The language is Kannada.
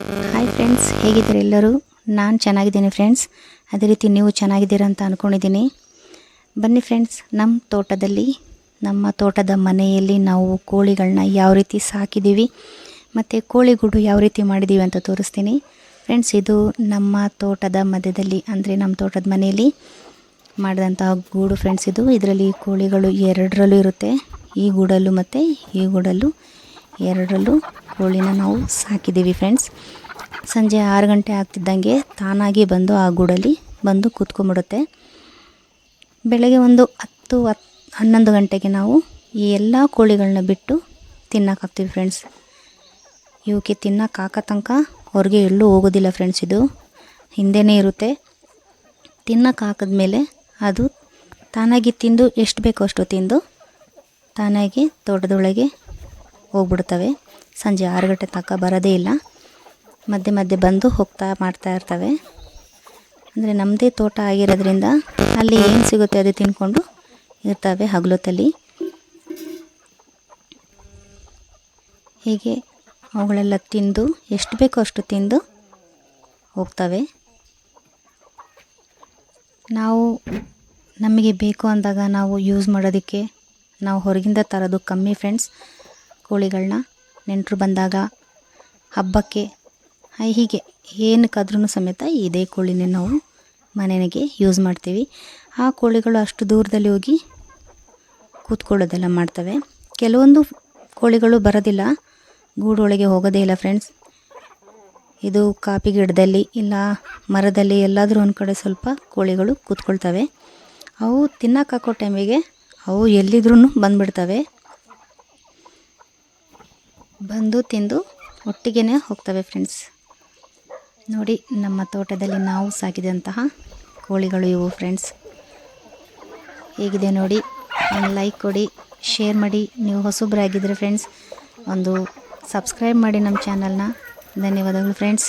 ಹಾಯ್ ಫ್ರೆಂಡ್ಸ್, ಹೇಗಿದ್ದೀರಾ ಎಲ್ಲರೂ? ನಾನು ಚೆನ್ನಾಗಿದ್ದೀನಿ ಫ್ರೆಂಡ್ಸ್. ಅದೇ ರೀತಿ ನೀವು ಚೆನ್ನಾಗಿದ್ದೀರಾ ಅಂತ ಅಂದ್ಕೊಂಡಿದ್ದೀನಿ. ಬನ್ನಿ ಫ್ರೆಂಡ್ಸ್, ನಮ್ಮ ತೋಟದ ಮನೆಯಲ್ಲಿ ನಾವು ಕೋಳಿಗಳನ್ನ ಯಾವ ರೀತಿ ಸಾಕಿದ್ದೀವಿ ಮತ್ತು ಕೋಳಿಗೂಡು ಯಾವ ರೀತಿ ಮಾಡಿದ್ದೀವಿ ಅಂತ ತೋರಿಸ್ತೀನಿ ಫ್ರೆಂಡ್ಸ್. ಇದು ನಮ್ಮ ತೋಟದ ಮಧ್ಯದಲ್ಲಿ, ಅಂದರೆ ನಮ್ಮ ತೋಟದ ಮನೆಯಲ್ಲಿ ಮಾಡಿದಂತಹ ಗೂಡು ಫ್ರೆಂಡ್ಸ್. ಇದರಲ್ಲಿ ಕೋಳಿಗಳು ಎರಡರಲ್ಲೂ ಇರುತ್ತೆ, ಈ ಗೂಡಲ್ಲೂ ಮತ್ತು ಈ ಗೂಡಲ್ಲೂ ಎರಡರಲ್ಲೂ ಕೋಳಿನ ನಾವು ಸಾಕಿದ್ದೀವಿ ಫ್ರೆಂಡ್ಸ್. ಸಂಜೆ 6 ಗಂಟೆ ಆಗ್ತಿದ್ದಂಗೆ ತಾನಾಗಿ ಬಂದು ಆ ಗೂಡಲ್ಲಿ ಬಂದು ಕೂತ್ಕೊಂಡ್ಬಿಡುತ್ತೆ. ಬೆಳಗ್ಗೆ ಒಂದು 10-11 ಗಂಟೆಗೆ ನಾವು ಈ ಎಲ್ಲ ಕೋಳಿಗಳನ್ನ ಬಿಟ್ಟು ತಿನ್ನೋಕ್ಕಾಗ್ತೀವಿ ಫ್ರೆಂಡ್ಸ್. ಇವಕ್ಕೆ ತಿನ್ನೋಕೆ ಹಾಕೋ ತನಕ ಹೊರಗೆ ಎಲ್ಲೂ ಹೋಗೋದಿಲ್ಲ ಫ್ರೆಂಡ್ಸ್. ಇದು ಹಿಂದೆಯೇ ಇರುತ್ತೆ. ತಿನ್ನೋಕೆ ಹಾಕಿದ್ಮೇಲೆ ಅದು ತಾನಾಗಿ ತಿಂದು ಎಷ್ಟು ಬೇಕೋ ಅಷ್ಟು ತಿಂದು ತಾನಾಗಿ ತೋಟದೊಳಗೆ ಹೋಗ್ಬಿಡ್ತವೆ. ಸಂಜೆ 6 ಗಂಟೆ ತನಕ ಬರೋದೇ ಇಲ್ಲ. ಮಧ್ಯೆ ಮಧ್ಯೆ ಬಂದು ಹೋಗ್ತಾ ಮಾಡ್ತಾ ಇರ್ತವೆ. ಅಂದರೆ ನಮ್ಮದೇ ತೋಟ ಆಗಿರೋದ್ರಿಂದ ಅಲ್ಲಿ ಏನು ಸಿಗುತ್ತೆ ಅದು ತಿನ್ಕೊಂಡು ಇರ್ತವೆ ಹಗಲೊತ್ತಲ್ಲಿ. ಹೀಗೆ ಅವುಗಳೆಲ್ಲ ತಿಂದು ಎಷ್ಟು ಬೇಕೋ ಅಷ್ಟು ತಿಂದು ಹೋಗ್ತವೆ. ನಮಗೆ ಬೇಕು ಅಂದಾಗ ನಾವು ಯೂಸ್ ಮಾಡೋದಕ್ಕೆ ನಾವು ಹೊರಗಿಂದ ತರೋದು ಕಮ್ಮಿ ಫ್ರೆಂಡ್ಸ್. ಕೋಳಿಗಳನ್ನ ನೆಂಟರು ಬಂದಾಗ, ಹಬ್ಬಕ್ಕೆ, ಹೀಗೆ ಏನಕ್ಕಾದ್ರೂ ಸಮೇತ ಇದೇ ಕೋಳಿನೇ ನಾವು ಮನೆಗೆ ಯೂಸ್ ಮಾಡ್ತೀವಿ. ಆ ಕೋಳಿಗಳು ಅಷ್ಟು ದೂರದಲ್ಲಿ ಹೋಗಿ ಕೂತ್ಕೊಳ್ಳೋದೆಲ್ಲ ಮಾಡ್ತವೆ. ಕೆಲವೊಂದು ಕೋಳಿಗಳು ಬರೋದಿಲ್ಲ, ಗೂಡೊಳಗೆ ಹೋಗೋದೇ ಇಲ್ಲ ಫ್ರೆಂಡ್ಸ್. ಇದು ಕಾಫಿ ಗಿಡದಲ್ಲಿ ಇಲ್ಲ ಮರದಲ್ಲಿ ಎಲ್ಲಾದರೂ ಒಂದು ಕಡೆ ಸ್ವಲ್ಪ ಕೋಳಿಗಳು ಕೂತ್ಕೊಳ್ತವೆ. ಅವು ತಿನ್ನಕ್ಕೆ ಹಾಕೋ ಟೈಮಿಗೆ ಅವು ಎಲ್ಲಿದ್ರೂ ಬಂದುಬಿಡ್ತವೆ. ಬಂದು ತಿಂದು ಒಟ್ಟಿಗೆ ಹೋಗ್ತವೆ ಫ್ರೆಂಡ್ಸ್. ನೋಡಿ, ನಮ್ಮ ತೋಟದಲ್ಲಿ ನಾವು ಸಾಕಿದಂತಹ ಕೋಳಿಗಳು ಇವು ಫ್ರೆಂಡ್ಸ್. ಹೇಗಿದೆ ನೋಡಿ, ಒಂದು ಲೈಕ್ ಕೊಡಿ, ಶೇರ್ ಮಾಡಿ. ನೀವು ಹೊಸಬ್ರಾಗಿದ್ದರೆ ಫ್ರೆಂಡ್ಸ್ ಒಂದು ಸಬ್ಸ್ಕ್ರೈಬ್ ಮಾಡಿ ನಮ್ಮ ಚಾನಲ್ನ. ಧನ್ಯವಾದಗಳು ಫ್ರೆಂಡ್ಸ್.